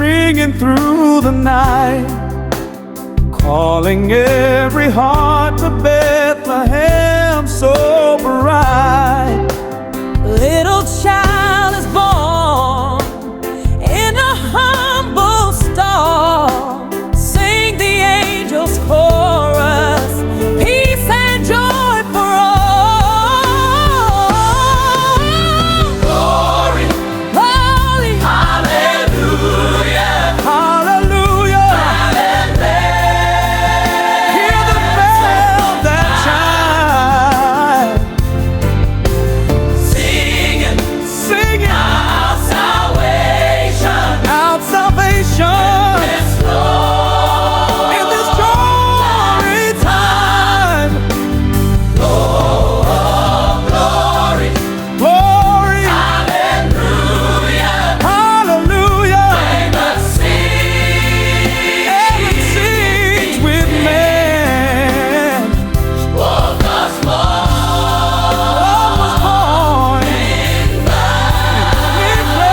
ringing through the night, calling every heart to Bethlehem so bright. Little child is born in a humble stall. Sing the angels' chorus, peace and joy for all. Glory, Holy, hallelujah, Hallelujah! hallelujah. Hear the bells that chime, Singing singing our salvation. out salvation Yes, Lord. in this glory time. Glory, Glory, hallelujah. hallelujah! Sing us, sing. Heaven sings with man. Love us more. Love was born in Bethlehem.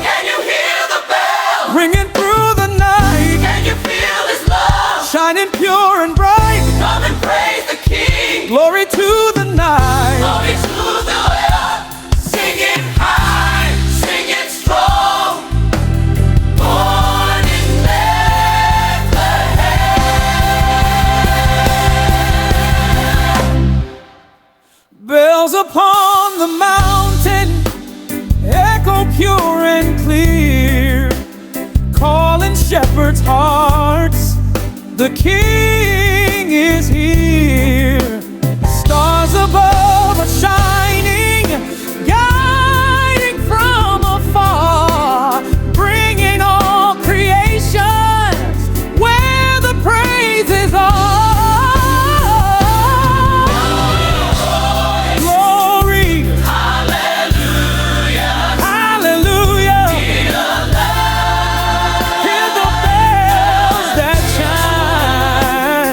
Can you hear the bell? Ringing through the night, Can you feel His love? shining pure and bright. Come and praise the King. Glory to the night. Glory to the Lord. Sing it high, sing it strong. Born in Bethlehem. Bells upon the mountain echo pure and clear, calling shepherds' hearts, the King is here. Stars above are shining, guiding from afar, bringing all creations where the praises are. Glory, Hallelujah. hallelujah. Hear the bells that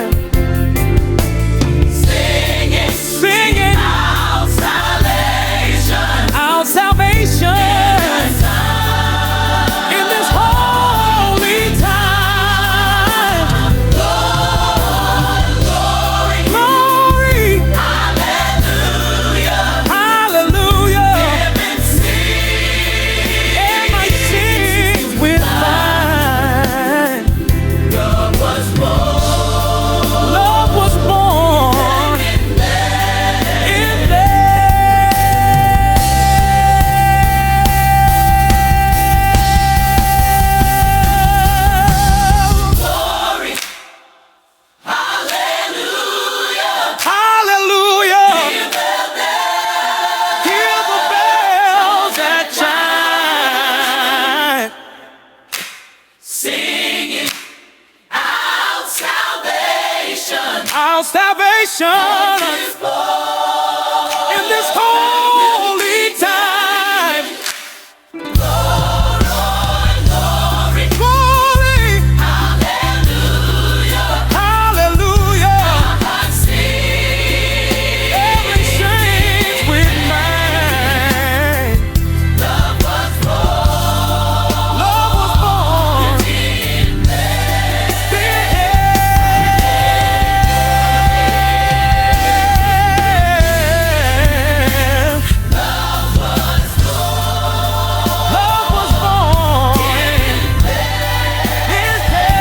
chime, Singing singing our salvation. our salvation in this holy time. Glory, Glory, hallelujah. hallelujah. Heaven sing. Every sings with mine. Love was born Love was born in in Bethlehem. glory. Hallelujah. Hallelujah. Hear the bells that chime, Singing our salvation. our salvation Is born in this holy time. glory. Glory, Hallelujah. hallelujah. I sing. Every sings with mine. Love was born Love was born in Bethlehem. Love was born Love was born in Bethlehem.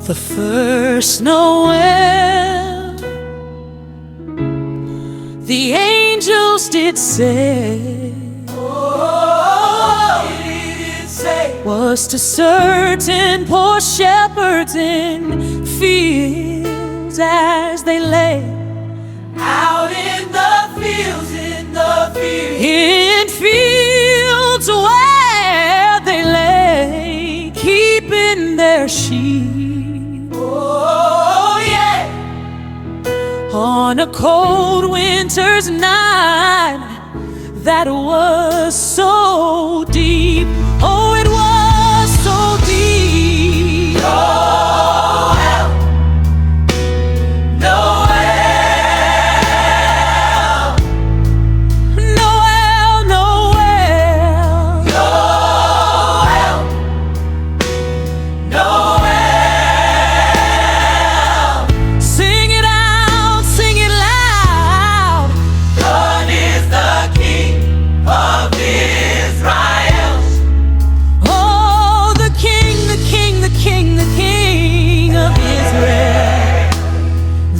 the first Noel, the angels did say, Oh, was to certain poor shepherds in fields as they lay Out in the fields, in fields where they lay, keeping their sheep. Oh yeah. On a cold winter's night that was so deep. Oh, it was so deep. Noel, Noel, Noel, Noel, Noel, Noel. sing it out, sing it loud. God is the King of Israel. Oh, the King, the King, the King, the King of Israel.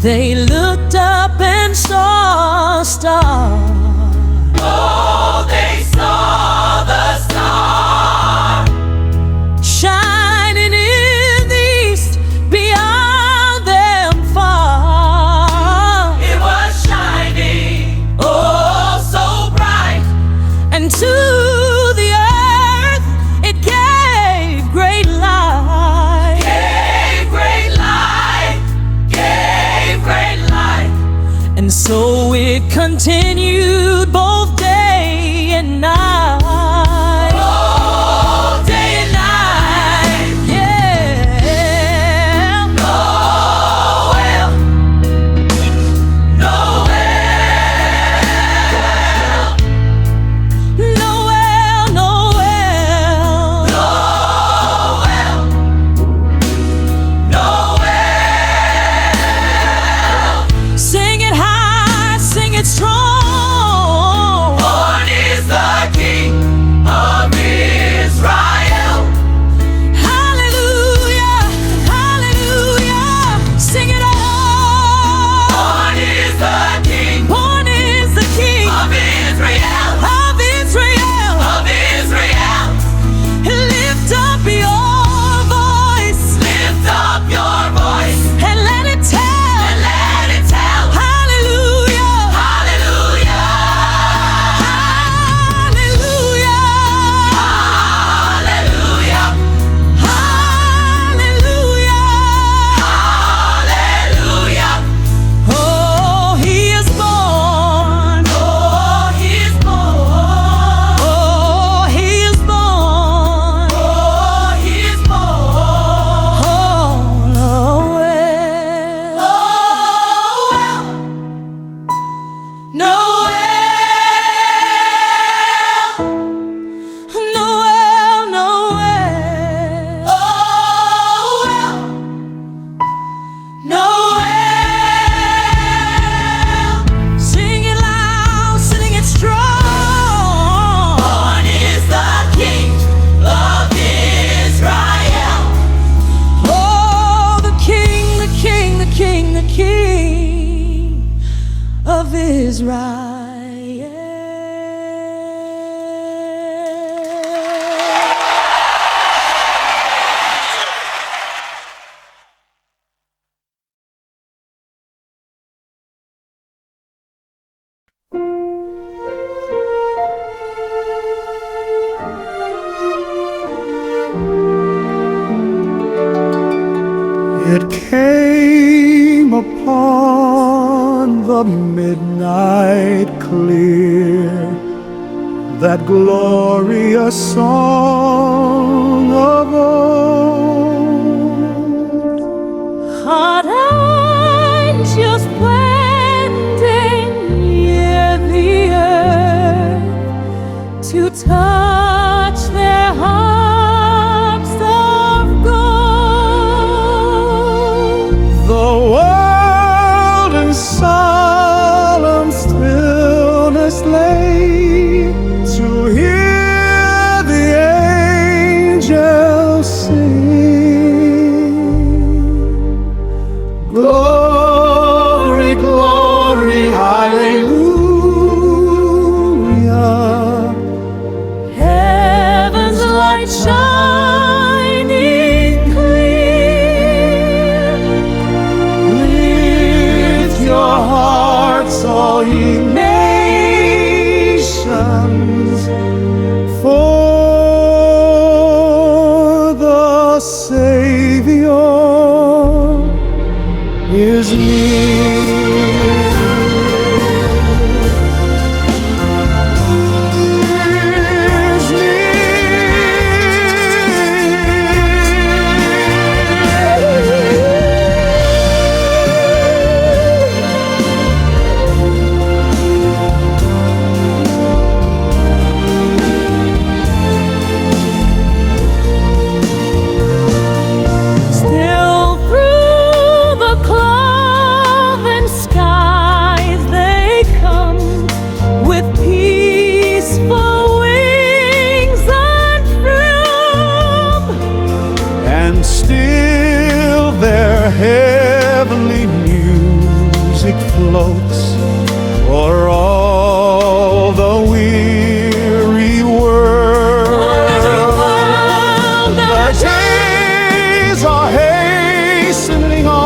They looked up and saw a star. Oh, they saw the star Shining in the east beyond them far. It was shining, oh, so bright. And to the earth it gave great light. Gave great light, gave great light. And so it continued both day and night. Oh, day and night. Yeah. Noel, Noel, Noel, Noel. Noel, Noel. Sing it high, sing it strong. Born is the King of Israel. Hallelujah, hallelujah. Sing it all. Born is the King Born is the King of Israel. of Israel. Of Israel. Lift up your voice Lift up your voice and let it tell. and let it tell. Hallelujah, Hallelujah. hallelujah, Hallelujah. hallelujah. Hallelujah. Oh, he is born. Oh, he's born. Oh, he is born. Oh, he's born. Oh, Noel. Noel. Noel. Noel, Noel. Noel. Sing it loud, sing it strong. Born is the King of Israel. Oh, the King, the King, the King, the King of Israel. It came upon the midnight clear, that glorious song of old. Hot angels wending near the earth to touch their harps of gold. The world in solemn stillness lay to hear the angels sing. Glory, glory, hallelujah. Heaven's light shines our Savior is near. Still through the cloven skies they come with peaceful wings unfurled, And still their heavenly music floats o'er all the weary world. The days are hastening on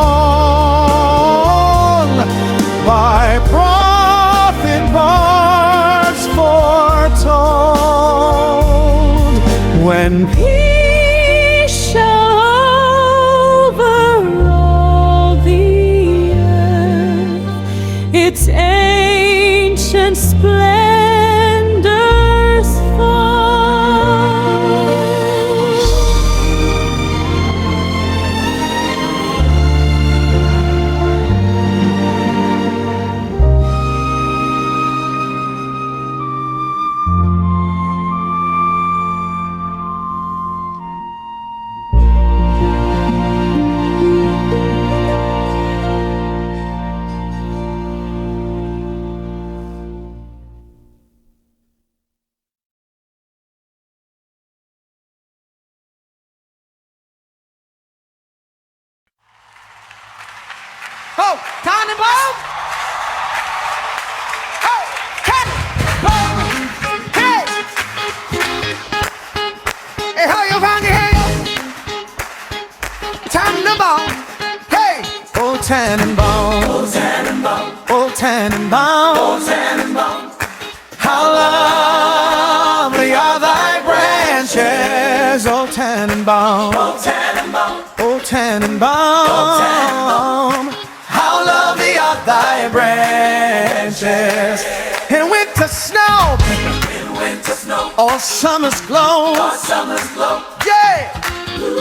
by prophet bards foretold, when peace shall overall the earth, its ancient splendors fall. Oh, Tannenbaum! Oh, Tannenbaum! Hey! Hey, how you find your hand? Tannenbaum! Hey! Oh Tannenbaum, Oh, Tannenbaum, oh Tannenbaum, oh, Tannenbaum, how lovely are thy branches, oh Tannenbaum, oh, Tannenbaum, oh Tannenbaum, how lovely are thy branches. In winter snow, in winter snow, all summer's glow, all summer's glow, yeah,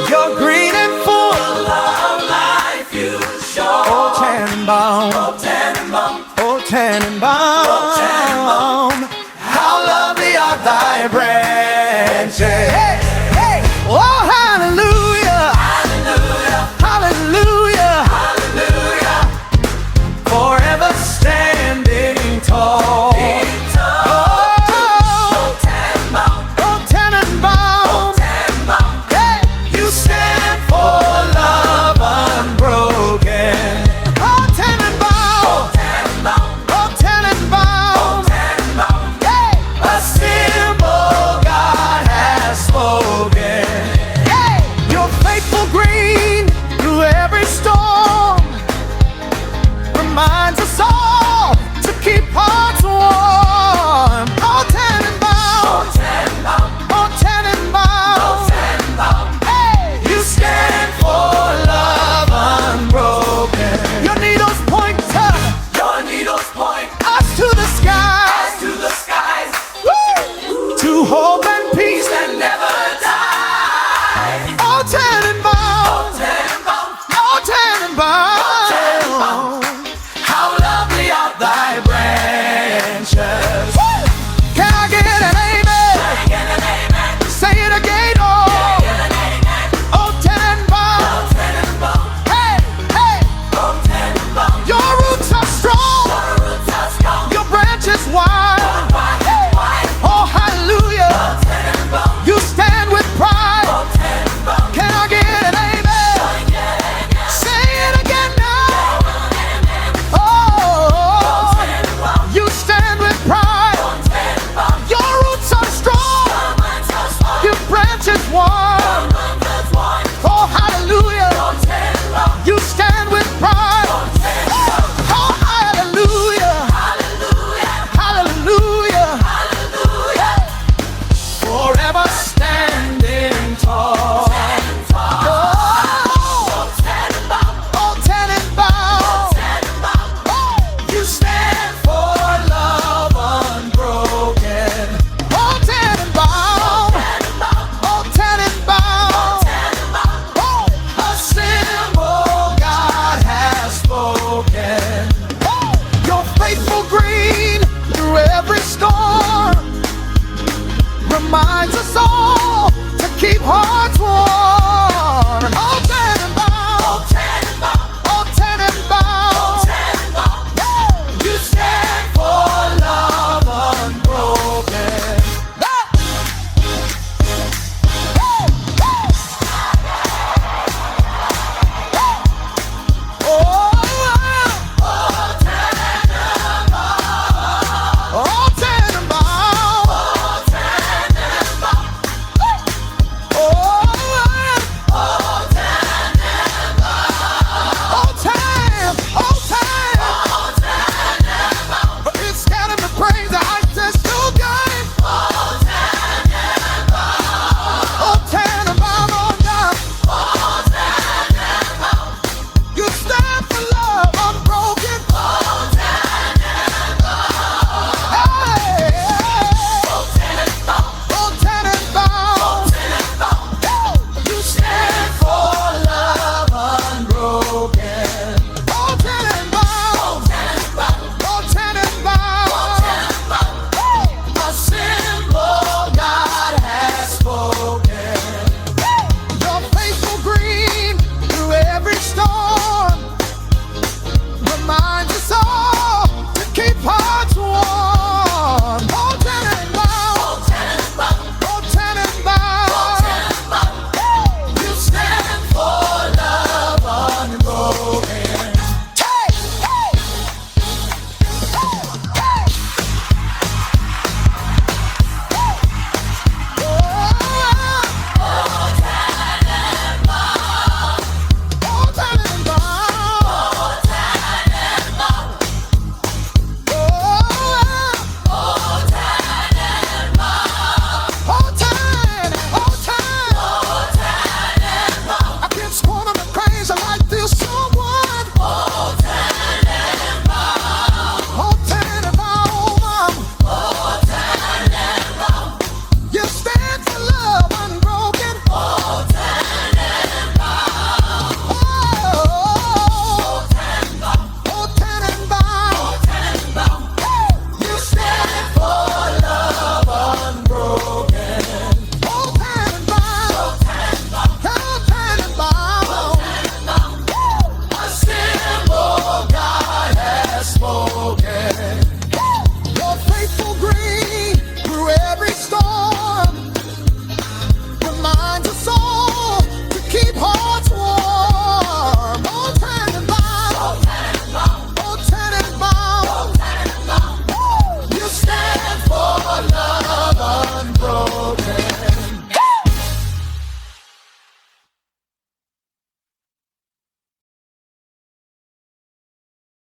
you're green and full, love life you show. oh Tannenbaum, Oh, Tannenbaum, oh Tannenbaum, how lovely are thy branches. Hey, hey, oh hallelujah, hallelujah, hallelujah, hallelujah, forever standing tall. oh, Tannenbaum, Oh Tannenbaum, Tannenbaum, hey, you stand for love unbroken. Oh Tannenbaum, Tannenbaum, oh Tannenbaum, Tannenbaum, hey, a symbol God has spoken. Hey, your faithful green through every storm reminds us all to keep hearts warm. Oh Tannenbaum, Tannenbaum, oh Tannenbaum, Tannenbaum, hey, you stand for love unbroken. Your needles point your needles point us to the skies, to the skies, to hope and peace. that never die. Oh Tannenbaum, Tannenbaum, oh Tannenbaum, how lovely are thy branches. Can I get an amen? Get an amen, Say it again, oh, get an amen, oh Tannenbaum, Tannenbaum, hey, hey, oh, Tannenbaum, your roots are strong, your roots are strong, your branches wide. wide and wide, Oh hallelujah, Tannenbaum, you stand with pride. oh, Tannenbaum, Can I get an amen? Say it again now. Oh, you stand with pride. Your roots are strong, your branches warm. Oh hallelujah, you stand with pride. Oh hallelujah, hallelujah, forever standing tall. for